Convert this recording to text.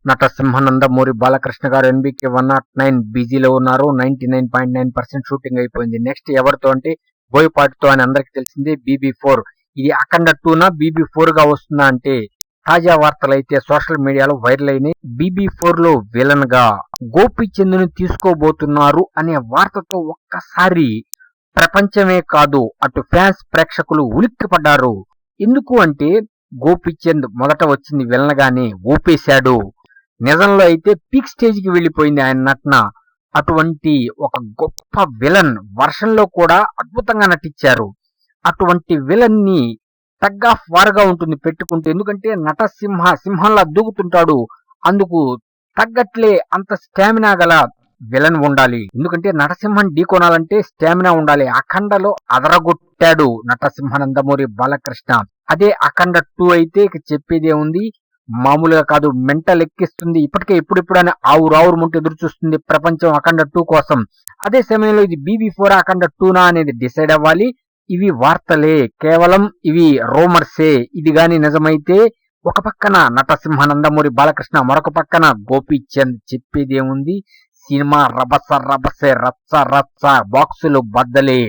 నటసింహ నందమూరి బాలకృష్ణ గారు ఎన్బికే 109 బిజీలో ఉన్నారు. 99.9% షూటింగ్ అయిపోయింది. నెక్స్ట్ ఎవరితో అంటే బోయపాటితో అని అందరికి తెలిసిందే. BB4 ఇది అఖండ 2 నా BB4 గా వస్తుందా అంటే తాజా వార్తలు అయితే సోషల్ మీడియాలో వైరల్ అయినాయి. BB4 లో విలన్ గా గోపీచంద్ ను తీసుకోబోతున్నారు అనే వార్తతో ఒక్కసారి ప్రపంచమే కాదు అటు ఫ్యాన్స్ ప్రేక్షకులు ఉలిక్కిపడ్డారు. ఎందుకు అంటే గోపీచంద్ మొదట వచ్చింది విలన్ గానే ఊపేశాడు. నిజంలో అయితే పీక్ స్టేజ్ కి వెళ్ళిపోయింది ఆయన నటన. అటువంటి ఒక గొప్ప విలన్ వర్షంలో కూడా అద్భుతంగా నటించారు. అటువంటి విలన్ ని టగ్ ఆఫ్ వార్ గా ఉంటుంది పెట్టుకుంటే. ఎందుకంటే సింహంలా దూకుతుంటాడు. అందుకు తగ్గట్లే అంత స్టామినా గల విలన్ ఉండాలి. ఎందుకంటే నటసింహం ఢీకొనాలంటే స్టామినా ఉండాలి. అఖండలో అదరగొట్టాడు నటసింహ నందమూరి బాలకృష్ణ. అదే అఖండ 2 అయితే ఇక చెప్పేదే ఉంది. మామూలుగా కాదు, మెంటల్ ఎక్కిస్తుంది. ఇప్పటికే ఎప్పుడెప్పుడని ఆవురు ముంటు ఎదురు చూస్తుంది ప్రపంచం అఖండ 2 కోసం. అదే సమయంలో ఇది BB4 అఖండ 2 నా అనేది డిసైడ్ అవ్వాలి. ఇవి వార్తలే, కేవలం ఇవి రూమర్సే. ఇది గాని నిజమైతే ఒక పక్కన నటసింహ నందమూరి బాలకృష్ణ, మరొక పక్కన గోపీచంద్. చెప్పేదేముంది, సినిమా రభస రభసే, రచ్చ రచ్చ, బాక్సులు బద్దలే.